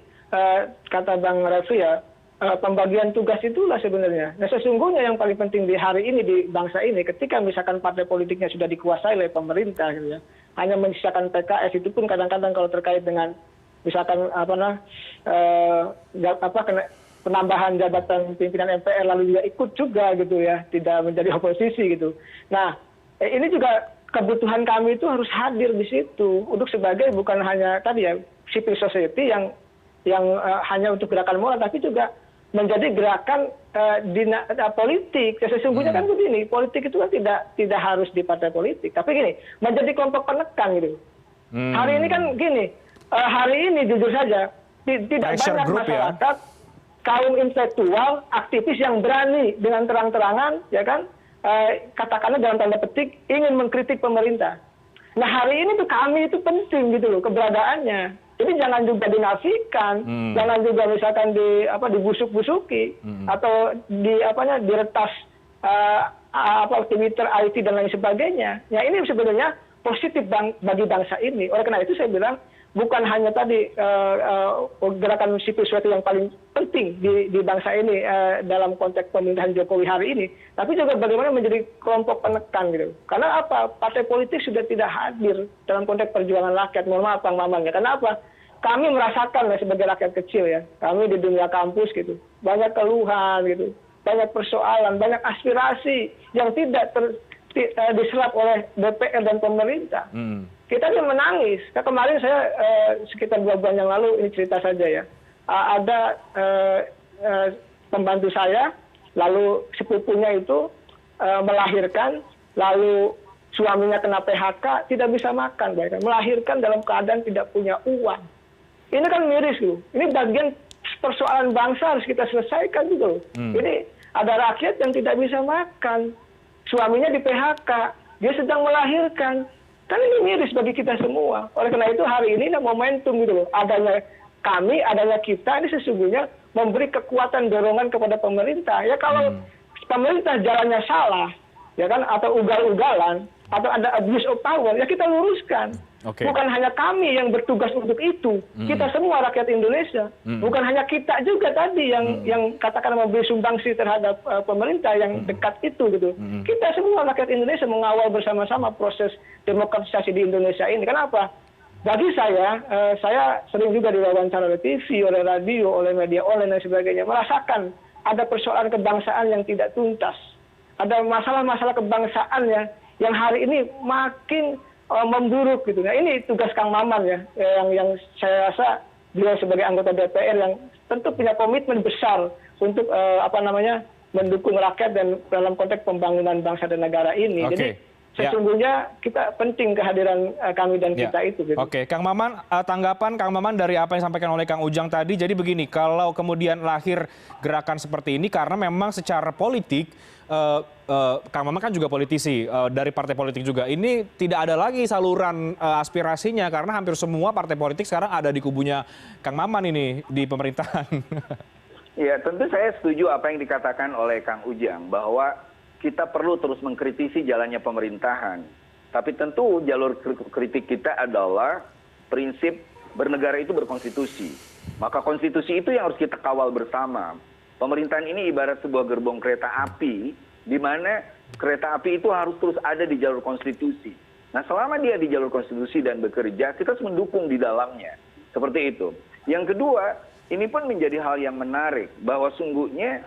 kata Bang Refli ya, pembagian tugas itulah sebenarnya. Nah, sesungguhnya yang paling penting di hari ini, di bangsa ini, ketika misalkan partai politiknya sudah dikuasai oleh pemerintah, gitu ya, hanya menyisakan PKS, itu pun kadang-kadang kalau terkait dengan misalkan penambahan jabatan pimpinan MPR lalu juga ikut juga gitu ya, tidak menjadi oposisi gitu. Nah, ini juga kebutuhan kami itu harus hadir di situ untuk sebagai bukan hanya tadi ya civil society yang hanya untuk gerakan moral, tapi juga menjadi gerakan politik. Ya, sesungguhnya kan begini, politik itu kan tidak harus di partai politik, tapi gini, menjadi kelompok penekan gitu. Hari ini kan gini, hari ini jujur saja tidak banyak masyarakat kaum intelektual, aktivis yang berani dengan terang-terangan, ya kan, katakanlah dalam tanda petik ingin mengkritik pemerintah. Nah, hari ini tuh kami itu penting gitu loh keberadaannya. Jadi jangan juga dinafikan, jangan juga misalkan dibusuk-busuki atau diretas Twitter, IT dan lain sebagainya. Ya, ini sebenarnya positif bagi bangsa ini. Oleh karena itu saya bilang bukan hanya tadi gerakan sipil society yang paling penting di bangsa ini dalam konteks pemerintahan Jokowi hari ini, tapi juga bagaimana menjadi kelompok penekan gitu. Karena apa? Partai politik sudah tidak hadir dalam konteks perjuangan rakyat. Mohon maaf Bang Mamang ya. Karena apa? kami merasakan ya sebagai rakyat kecil ya, kami di dunia kampus gitu, banyak keluhan gitu, banyak persoalan, banyak aspirasi yang tidak diserap oleh DPR dan pemerintah. Kita tuh menangis. Kemarin saya sekitar 2 bulan yang lalu, ini cerita saja ya, ada pembantu saya, lalu sepupunya itu melahirkan, lalu suaminya kena PHK, tidak bisa makan, melahirkan dalam keadaan tidak punya uang. Ini kan miris loh. Ini bagian persoalan bangsa harus kita selesaikan gitu loh. Ini ada rakyat yang tidak bisa makan, suaminya di PHK, dia sedang melahirkan. Kan ini miris bagi kita semua. Oleh karena itu hari ini ada momentum gitu loh. Adanya kami, adanya kita ini sesungguhnya memberi kekuatan dorongan kepada pemerintah. Ya kalau pemerintah jalannya salah, ya kan, atau ugal-ugalan, atau ada abuse of power, ya kita luruskan. Bukan hanya kami yang bertugas untuk itu, kita semua rakyat Indonesia. Bukan hanya kita juga tadi yang katakan memberi sumbangsi terhadap pemerintah yang dekat itu gitu. Kita semua rakyat Indonesia mengawal bersama-sama proses demokratisasi di Indonesia ini. Kenapa? Bagi saya sering juga diwawancara oleh TV, oleh radio, oleh media online dan sebagainya, merasakan ada persoalan kebangsaan yang tidak tuntas. Ada masalah-masalah kebangsaan yang hari ini makin memburuk gitu. Nah, ini tugas Kang Maman ya, yang saya rasa beliau sebagai anggota DPR yang tentu punya komitmen besar untuk mendukung rakyat dan dalam konteks pembangunan bangsa dan negara ini. Jadi sesungguhnya kita penting kehadiran kami dan kita itu. Gitu. Oke, Kang Maman, tanggapan Kang Maman dari apa yang disampaikan oleh Kang Ujang tadi. Jadi begini, kalau kemudian lahir gerakan seperti ini karena memang secara politik, Kang Maman kan juga politisi dari partai politik juga. Ini tidak ada lagi saluran aspirasinya karena hampir semua partai politik sekarang ada di kubunya Kang Maman ini di pemerintahan. Ya, tentu saya setuju apa yang dikatakan oleh Kang Ujang bahwa kita perlu terus mengkritisi jalannya pemerintahan. Tapi tentu jalur kritik kita adalah prinsip bernegara itu berkonstitusi. Maka konstitusi itu yang harus kita kawal bersama. Pemerintahan ini ibarat sebuah gerbong kereta api, di mana kereta api itu harus terus ada di jalur konstitusi. Nah, selama dia di jalur konstitusi dan bekerja, kita harus mendukung di dalamnya. Seperti itu. Yang kedua, ini pun menjadi hal yang menarik, bahwa sungguhnya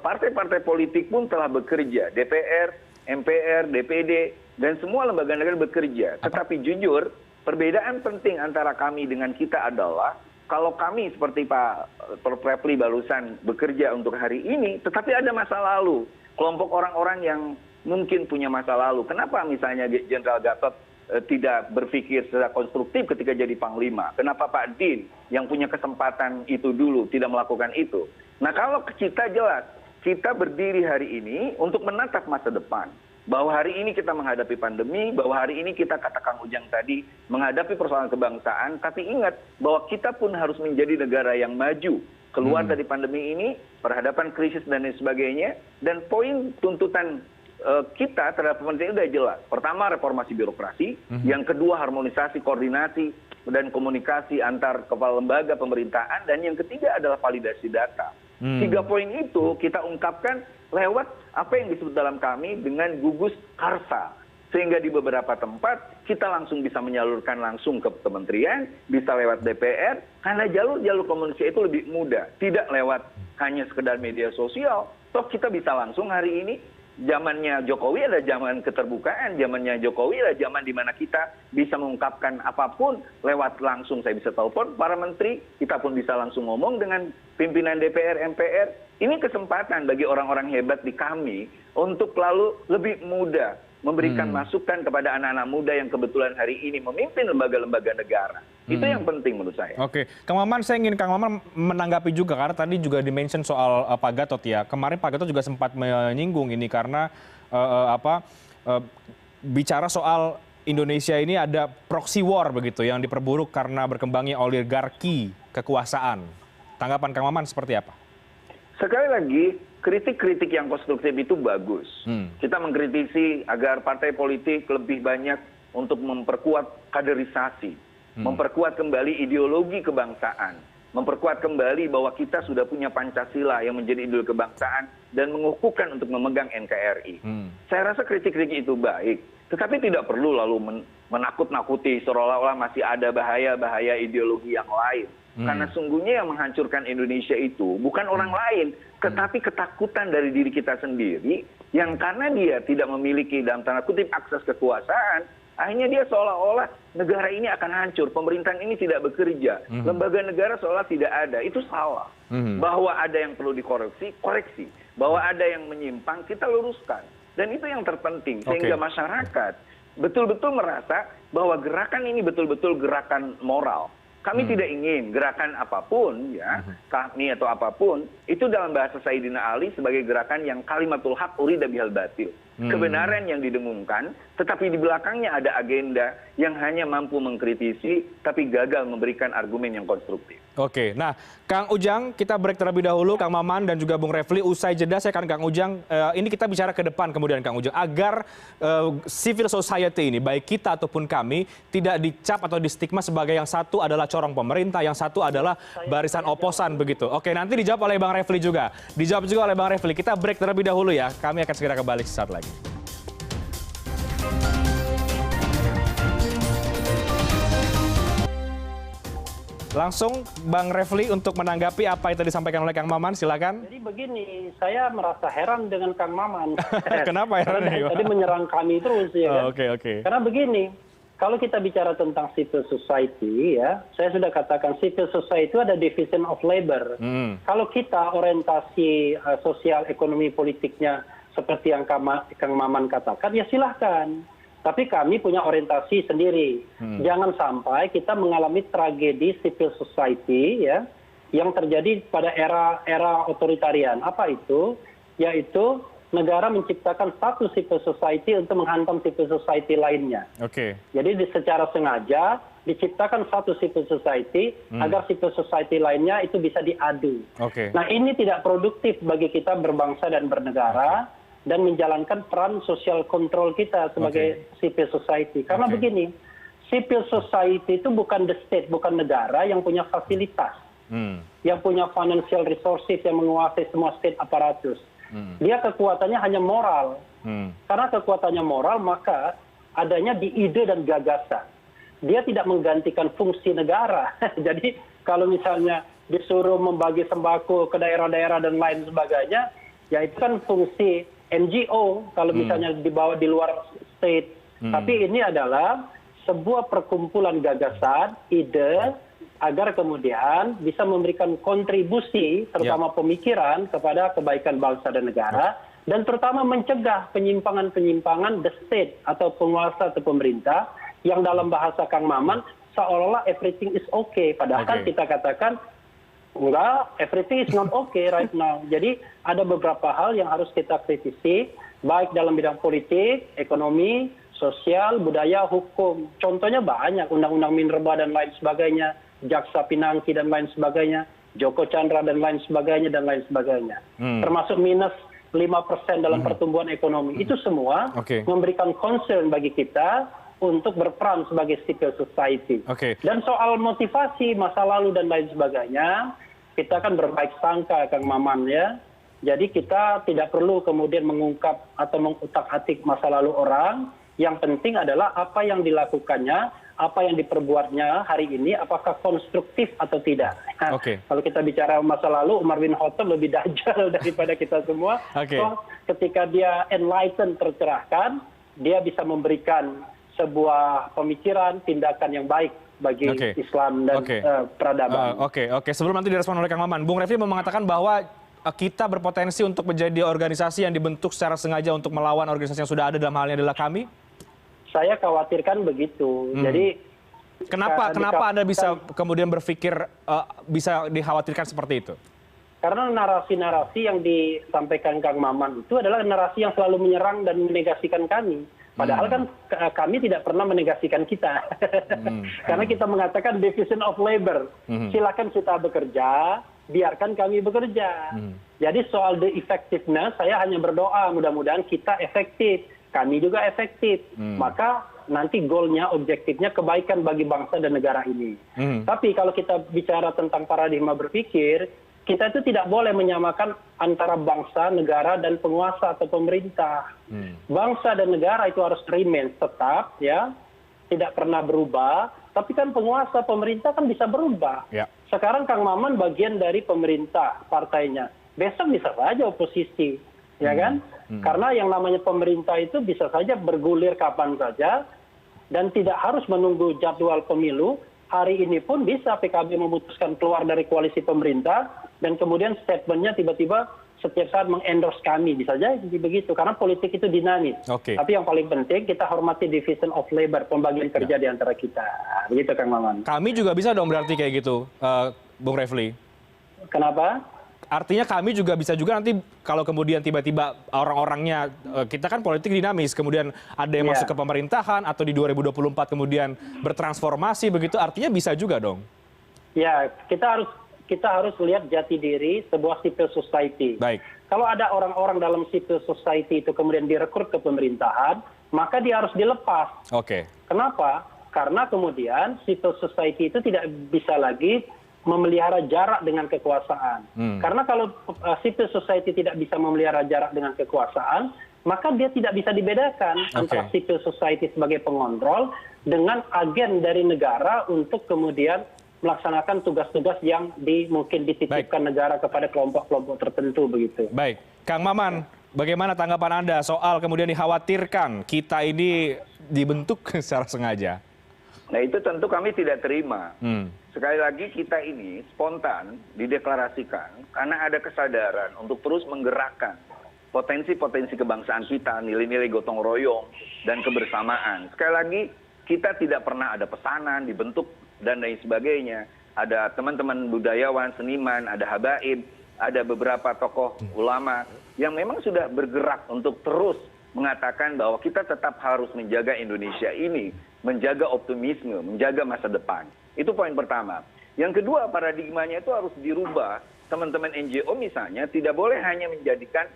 partai-partai politik pun telah bekerja, DPR, MPR, DPD, dan semua lembaga negara bekerja. Tetapi jujur, perbedaan penting antara kami dengan kita adalah, kalau kami seperti Pak Refli barusan bekerja untuk hari ini, tetapi ada masa lalu. Kelompok orang-orang yang mungkin punya masa lalu. Kenapa misalnya Jenderal Gatot tidak berpikir secara konstruktif ketika jadi Panglima? Kenapa Pak Din yang punya kesempatan itu dulu tidak melakukan itu? Nah, kalau kita jelas, kita berdiri hari ini untuk menatap masa depan. Bahwa hari ini kita menghadapi pandemi, bahwa hari ini kita, kata Kang Ujang tadi, menghadapi persoalan kebangsaan, tapi ingat bahwa kita pun harus menjadi negara yang maju. Keluar dari pandemi ini, perhadapan krisis dan lain sebagainya, dan poin tuntutan kita terhadap pemerintah sudah jelas. Pertama, reformasi birokrasi. Yang kedua, harmonisasi, koordinasi, dan komunikasi antar kepala lembaga pemerintahan. Dan yang ketiga adalah validasi data. 3 poin itu kita ungkapkan lewat apa yang disebut dalam kami dengan gugus karsa. Sehingga di beberapa tempat kita langsung bisa menyalurkan langsung ke kementerian, bisa lewat DPR, karena jalur-jalur komunikasi itu lebih mudah. Tidak lewat hanya sekedar media sosial, toh kita bisa langsung hari ini. Zamannya Jokowi ada zaman keterbukaan, zamannya Jokowi ada zaman di mana kita bisa mengungkapkan apapun lewat langsung. Saya bisa telepon para menteri, kita pun bisa langsung ngomong dengan pimpinan DPR, MPR. Ini kesempatan bagi orang-orang hebat di kami untuk lalu lebih mudah memberikan masukan kepada anak-anak muda yang kebetulan hari ini memimpin lembaga-lembaga negara. Itu yang penting menurut saya. Oke, Kang Maman, saya ingin Kang Maman menanggapi juga, karena tadi juga di-mention soal Pak Gatot ya. Kemarin Pak Gatot juga sempat menyinggung ini karena bicara soal Indonesia ini ada proxy war begitu yang diperburuk karena berkembangnya oligarki kekuasaan. Tanggapan Kang Maman seperti apa? Sekali lagi, kritik-kritik yang konstruktif itu bagus. Kita mengkritisi agar partai politik lebih banyak untuk memperkuat kaderisasi, memperkuat kembali ideologi kebangsaan. memperkuat kembali bahwa kita sudah punya Pancasila yang menjadi idul kebangsaan dan mengukuhkan untuk memegang NKRI. Saya rasa kritik-kritik itu baik, tetapi tidak perlu lalu menakut-nakuti seolah-olah masih ada bahaya-bahaya ideologi yang lain. Karena sungguhnya yang menghancurkan Indonesia itu bukan orang lain, tetapi ketakutan dari diri kita sendiri yang karena dia tidak memiliki dalam tanda kutip akses kekuasaan, akhirnya dia seolah-olah negara ini akan hancur, pemerintahan ini tidak bekerja, lembaga negara seolah tidak ada. Itu salah. Bahwa ada yang perlu dikoreksi, koreksi. Bahwa ada yang menyimpang, kita luruskan. Dan itu yang terpenting, sehingga masyarakat betul-betul merasa bahwa gerakan ini betul-betul gerakan moral. Kami tidak ingin gerakan apapun, ya, kami atau apapun, itu dalam bahasa Sayyidina Ali sebagai gerakan yang kalimatul haq urida bihal batil. Kebenaran yang didengungkan, tetapi di belakangnya ada agenda yang hanya mampu mengkritisi, tapi gagal memberikan argumen yang konstruktif. Oke, nah Kang Ujang, kita break terlebih dahulu, Kang Maman dan juga Bung Refli. Usai jeda saya akan Kang Ujang, ini kita bicara ke depan kemudian Kang Ujang, agar civil society ini, baik kita ataupun kami, tidak dicap atau distigma sebagai yang satu adalah corong pemerintah, yang satu adalah barisan oposan begitu. Oke, nanti dijawab oleh Bang Refli juga. Dijawab juga oleh Bang Refli. Kita break terlebih dahulu ya, kami akan segera kembali sesaat lagi. Langsung Bang Refli untuk menanggapi apa yang tadi disampaikan oleh Kang Maman, silakan. Jadi begini, saya merasa heran dengan Kang Maman. Kenapa heran? Tadi menyerang kami terus ya kan. Oke. Karena begini, kalau kita bicara tentang civil society ya, saya sudah katakan civil society itu ada division of labor. Kalau kita orientasi sosial ekonomi politiknya seperti yang Kang Maman katakan, ya silahkan. Tapi kami punya orientasi sendiri. Jangan sampai kita mengalami tragedi civil society ya yang terjadi pada era otoritarian. Apa itu? Yaitu negara menciptakan satu civil society untuk menghantam civil society lainnya. Jadi secara sengaja diciptakan satu civil society agar civil society lainnya itu bisa diadu. Nah ini tidak produktif bagi kita berbangsa dan bernegara. Dan menjalankan peran social control kita sebagai civil society. Karena begini, civil society itu bukan the state, bukan negara yang punya fasilitas, yang punya financial resources, yang menguasai semua state aparatus. Dia kekuatannya hanya moral. Karena kekuatannya moral, maka adanya di ide dan gagasan. Dia tidak menggantikan fungsi negara. Jadi kalau misalnya disuruh membagi sembako ke daerah-daerah dan lain sebagainya, ya itu kan fungsi NGO kalau misalnya dibawa di luar state. Tapi ini adalah sebuah perkumpulan gagasan, ide, agar kemudian bisa memberikan kontribusi, terutama pemikiran kepada kebaikan bangsa dan negara, dan terutama mencegah penyimpangan-penyimpangan the state atau penguasa atau pemerintah yang dalam bahasa Kang Maman seolah-olah everything is okay. Padahal kan kita katakan enggak, everything is not okay right now. Jadi ada beberapa hal yang harus kita kritisi, baik dalam bidang politik, ekonomi, sosial, budaya, hukum. Contohnya banyak, Undang-Undang Minerba dan lain sebagainya, Jaksa Pinangki dan lain sebagainya, Joko Chandra dan lain sebagainya, dan lain sebagainya. Termasuk minus 5% dalam pertumbuhan ekonomi. Itu semua memberikan concern bagi kita untuk berperan sebagai civil society. Dan soal motivasi masa lalu dan lain sebagainya, kita kan berbaik sangka Kang Maman ya. Jadi kita tidak perlu kemudian mengungkap atau mengutak-atik masa lalu orang. Yang penting adalah apa yang dilakukannya, apa yang diperbuatnya hari ini, apakah konstruktif atau tidak. Kalau kita bicara masa lalu, Umar bin Khattab lebih dajjal daripada kita semua. So, ketika dia enlightened, tercerahkan, dia bisa memberikan sebuah pemikiran, tindakan yang baik bagi Islam dan peradaban. Sebelum nanti direspon oleh Kang Maman, Bung Refli mengatakan bahwa kita berpotensi untuk menjadi organisasi yang dibentuk secara sengaja untuk melawan organisasi yang sudah ada, dalam hal ini adalah kami? Saya khawatirkan begitu. Jadi kenapa Anda bisa kemudian berpikir bisa dikhawatirkan seperti itu? Karena narasi-narasi yang disampaikan Kang Maman itu adalah narasi yang selalu menyerang dan menegasikan kami. Padahal kan kami tidak pernah menegasikan kita. Karena kita mengatakan division of labor. Silakan kita bekerja, biarkan kami bekerja. Jadi soal the effectiveness, saya hanya berdoa mudah-mudahan kita efektif. Kami juga efektif. Maka nanti goalnya, objektifnya kebaikan bagi bangsa dan negara ini. Tapi kalau kita bicara tentang paradigma berpikir, kita itu tidak boleh menyamakan antara bangsa, negara, dan penguasa atau pemerintah. Bangsa dan negara itu harus remain tetap, ya, tidak pernah berubah. Tapi kan penguasa, pemerintah kan bisa berubah. Sekarang Kang Maman bagian dari pemerintah partainya. Besok bisa saja oposisi, ya kan? Karena yang namanya pemerintah itu bisa saja bergulir kapan saja dan tidak harus menunggu jadwal pemilu. Hari ini pun bisa PKB memutuskan keluar dari koalisi pemerintah dan kemudian statementnya tiba-tiba setiap saat mengendorse kami. Bisa jadi begitu karena politik itu dinamis. Tapi yang paling penting kita hormati division of labor, pembagian kerja di antara kita. Begitu Kang Maman. Kami juga bisa dong berarti kayak gitu, Bung Refli. Kenapa? Artinya kami juga bisa juga nanti kalau kemudian tiba-tiba orang-orangnya, kita kan politik dinamis, kemudian ada yang masuk ke pemerintahan atau di 2024 kemudian bertransformasi begitu, artinya bisa juga dong. Ya, kita harus lihat jati diri sebuah civil society. Baik. Kalau ada orang-orang dalam civil society itu kemudian direkrut ke pemerintahan, maka dia harus dilepas. Kenapa? Karena kemudian civil society itu tidak bisa lagi memelihara jarak dengan kekuasaan. Karena kalau civil society tidak bisa memelihara jarak dengan kekuasaan, maka dia tidak bisa dibedakan antara civil society sebagai pengontrol dengan agen dari negara untuk kemudian melaksanakan tugas-tugas yang mungkin dititipkan negara kepada kelompok-kelompok tertentu begitu. Baik, Kang Maman, bagaimana tanggapan Anda soal kemudian dikhawatirkan kita ini dibentuk secara sengaja? Nah itu tentu kami tidak terima. Sekali lagi kita ini spontan dideklarasikan karena ada kesadaran untuk terus menggerakkan potensi-potensi kebangsaan kita, nilai-nilai gotong royong dan kebersamaan. Sekali lagi kita tidak pernah ada pesanan dibentuk dan lain sebagainya. Ada teman-teman budayawan, seniman, ada habaib, ada beberapa tokoh ulama yang memang sudah bergerak untuk terus mengatakan bahwa kita tetap harus menjaga Indonesia ini, menjaga optimisme, menjaga masa depan. Itu poin pertama. Yang kedua, paradigmanya itu harus dirubah. Teman-teman NGO misalnya tidak boleh hanya menjadikan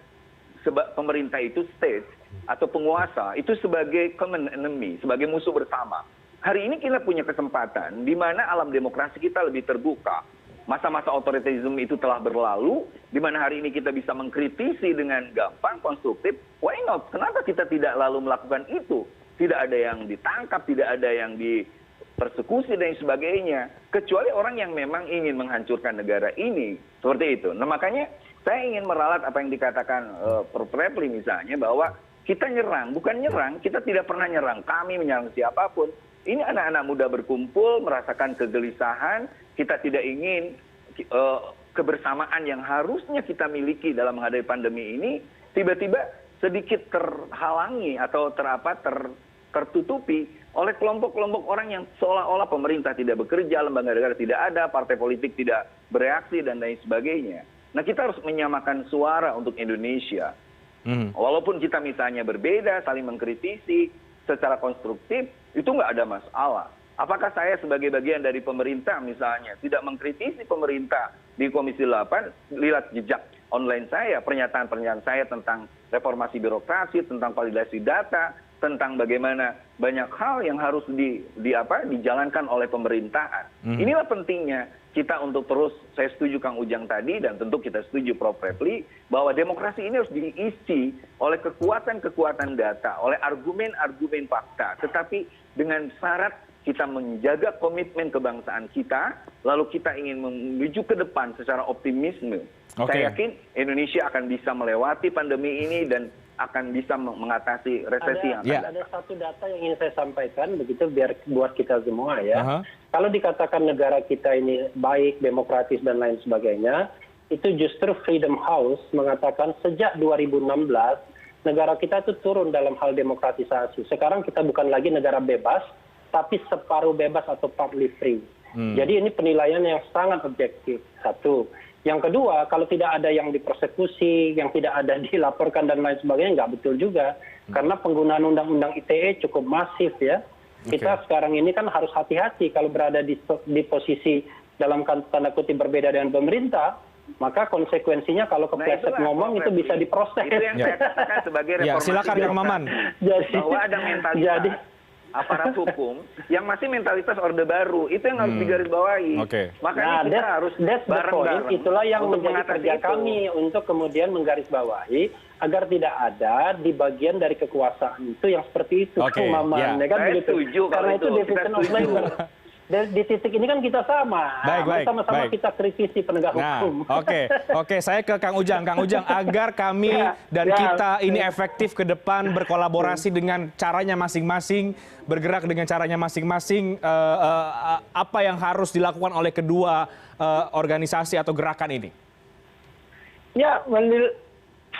pemerintah itu state atau penguasa itu sebagai common enemy, sebagai musuh bersama. Hari ini kita punya kesempatan di mana alam demokrasi kita lebih terbuka. Masa-masa otoritarisme itu telah berlalu, di mana hari ini kita bisa mengkritisi dengan gampang, konstruktif. Why not? Kenapa kita tidak lalu melakukan itu? Tidak ada yang ditangkap, tidak ada yang dipersekusi dan sebagainya. Kecuali orang yang memang ingin menghancurkan negara ini. Seperti itu. Nah makanya saya ingin meralat apa yang dikatakan Prof. Refli misalnya, bahwa kita nyerang, bukan nyerang, kita tidak pernah nyerang. Kami menyerang siapapun. Ini anak-anak muda berkumpul, merasakan kegelisahan, kita tidak ingin kebersamaan yang harusnya kita miliki dalam menghadapi pandemi ini, tiba-tiba sedikit terhalangi atau tertutupi oleh kelompok-kelompok orang yang seolah-olah pemerintah tidak bekerja, lembaga negara tidak ada, partai politik tidak bereaksi, dan lain sebagainya. Nah kita harus menyamakan suara untuk Indonesia. Walaupun kita misalnya berbeda, saling mengkritisi secara konstruktif, itu nggak ada masalah. Apakah saya sebagai bagian dari pemerintah misalnya tidak mengkritisi pemerintah di Komisi 8, lihat jejak online saya, pernyataan-pernyataan saya tentang reformasi birokrasi, tentang validasi data, tentang bagaimana banyak hal yang harus dijalankan oleh pemerintahan. Inilah pentingnya kita untuk terus, saya setuju Kang Ujang tadi, dan tentu kita setuju Prof. Refli, bahwa demokrasi ini harus diisi oleh kekuatan-kekuatan data, oleh argumen-argumen fakta, tetapi dengan syarat kita menjaga komitmen kebangsaan kita, lalu kita ingin menuju ke depan secara optimisme. Saya yakin Indonesia akan bisa melewati pandemi ini dan akan bisa mengatasi resesi yang akan datang. Ada satu data yang ingin saya sampaikan, begitu biar buat kita semua ya. Kalau dikatakan negara kita ini baik, demokratis dan lain sebagainya, itu justru Freedom House mengatakan sejak 2016 negara kita itu turun dalam hal demokratisasi. Sekarang kita bukan lagi negara bebas, tapi separuh bebas atau partly free. Jadi ini penilaian yang sangat objektif. Satu. Yang kedua, kalau tidak ada yang dipersekusi, yang tidak ada dilaporkan dan lain sebagainya, nggak betul juga. Karena penggunaan undang-undang ITE cukup masif ya. Kita sekarang ini kan harus hati-hati kalau berada di posisi dalam tanda kutip berbeda dengan pemerintah, maka konsekuensinya kalau kepleset ngomong itu bisa diproses. Itu yang saya katakan sebagai reformasi. Silakan Kang Maman. Bahwa ada mentalitas. aparat hukum yang masih mentalitas Orde Baru. Itu yang harus digarisbawahi. Makanya kita harus bareng-bareng. Itulah yang untuk menjadi kerja kami untuk kemudian menggarisbawahi agar tidak ada di bagian dari kekuasaan itu yang seperti itu. Kang Maman. Ya kan begitu. Karena itu division of labor. Di titik ini kan kita sama. Sama-sama kita kritisi penegak hukum. Oke, saya ke Kang Ujang. Kang Ujang, agar kami dan kita ini efektif ke depan berkolaborasi dengan caranya masing-masing, bergerak dengan caranya masing-masing, apa yang harus dilakukan oleh kedua organisasi atau gerakan ini? Ya,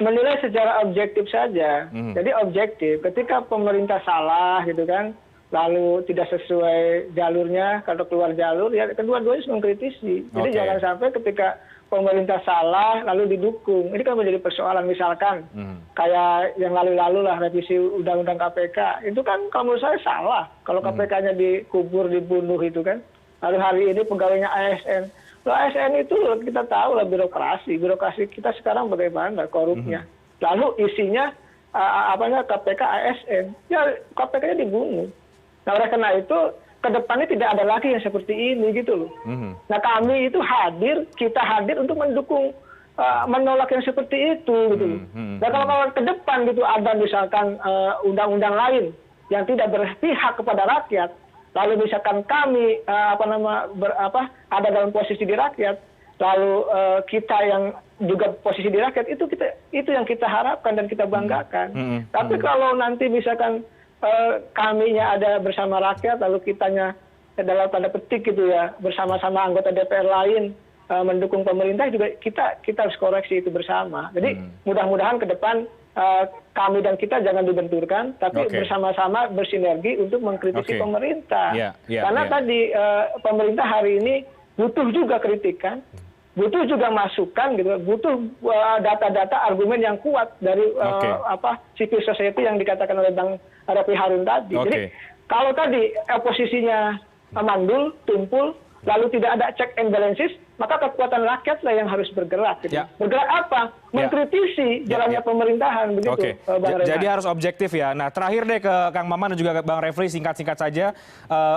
menilai secara objektif saja. Jadi objektif, ketika pemerintah salah gitu kan, lalu tidak sesuai jalurnya, kalau keluar jalur, ya kedua-duanya harus mengkritisi. Jadi jangan sampai ketika pemerintah salah, lalu didukung. Ini kan menjadi persoalan, misalkan kayak yang lalu-lalu lah, revisi Undang-Undang KPK. Itu kan kalau menurut saya salah. Kalau KPK-nya dikubur, dibunuh itu kan. Lalu hari ini pegawainya ASN. Loh, ASN itu kita tahu lah birokrasi. Birokrasi kita sekarang bagaimana korupnya. Lalu isinya KPK ASN. Ya KPK-nya dibunuh. Nah, oleh karena itu, ke depannya tidak ada lagi yang seperti ini gitu loh. Nah, kami itu kita hadir untuk mendukung, menolak yang seperti itu gitu loh. Nah, kalau ke depan gitu ada misalkan undang-undang lain yang tidak berpihak kepada rakyat, lalu misalkan kami ada dalam posisi di rakyat, lalu kita yang juga posisi di rakyat, itu yang kita harapkan dan kita banggakan. Tapi kalau nanti misalkan kaminya ada bersama rakyat, lalu kitanya dalam tanda petik gitu ya, bersama-sama anggota DPR lain mendukung pemerintah, juga kita harus koreksi itu bersama. Jadi mudah-mudahan ke depan kami dan kita jangan dibenturkan, tapi bersama-sama bersinergi untuk mengkritisi pemerintah. Karena tadi pemerintah hari ini butuh juga kritikan, butuh juga masukan gitu, butuh data-data argumen yang kuat dari civil society yang dikatakan oleh Bang Refli Harun tadi. Jadi kalau tadi posisinya mandul, tumpul, lalu tidak ada check and balances, maka kekuatan rakyat lah yang harus bergerak. Gitu. Bergerak apa? Mengkritisi jalannya pemerintahan, begitu. Jadi harus objektif ya. Nah, terakhir deh ke Kang Maman dan juga Bang Refli, singkat-singkat saja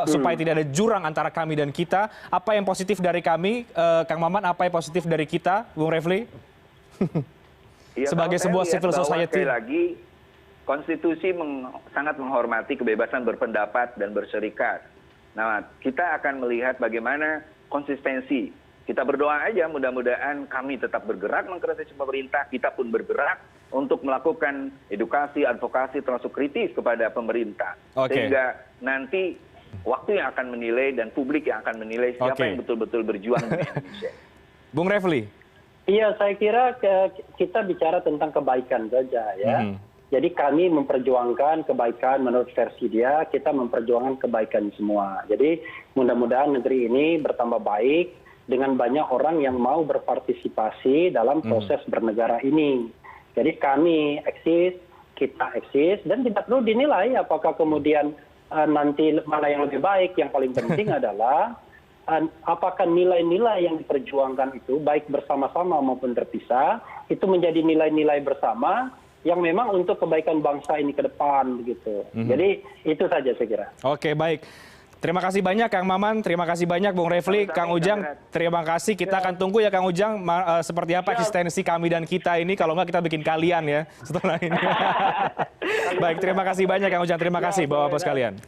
supaya tidak ada jurang antara kami dan kita. Apa yang positif dari kami, Kang Maman? Apa yang positif dari kita, Bung Refli? Sebagai sebuah civil society. Sekali lagi, konstitusi sangat menghormati kebebasan berpendapat dan berserikat. Nah, kita akan melihat bagaimana konsistensi. Kita berdoa aja mudah-mudahan kami tetap bergerak mengkritisi pemerintah, kita pun bergerak untuk melakukan edukasi, advokasi termasuk kritis kepada pemerintah. Sehingga nanti waktu yang akan menilai dan publik yang akan menilai siapa yang betul-betul berjuang di Indonesia. Bung Refli. Iya, saya kira kita bicara tentang kebaikan saja ya. Jadi kami memperjuangkan kebaikan menurut versi dia, kita memperjuangkan kebaikan semua. Jadi mudah-mudahan negeri ini bertambah baik dengan banyak orang yang mau berpartisipasi dalam proses bernegara ini. Jadi kami eksis, kita eksis, dan tidak perlu dinilai apakah kemudian nanti mana yang lebih baik. Yang paling penting adalah apakah nilai-nilai yang diperjuangkan itu, baik bersama-sama maupun terpisah, itu menjadi nilai-nilai bersama yang memang untuk kebaikan bangsa ini ke depan begitu. Jadi itu saja saya kira. Oke, baik. Terima kasih banyak Kang Maman, terima kasih banyak Bung Refli, Kang Ujang, terima kasih. Kita akan tunggu ya Kang Ujang seperti apa eksistensi kami dan kita ini, kalau nggak kita bikin kalian ya setelah ini. Baik, terima kasih banyak Kang Ujang, terima kasih Bapak-Bapak sekalian.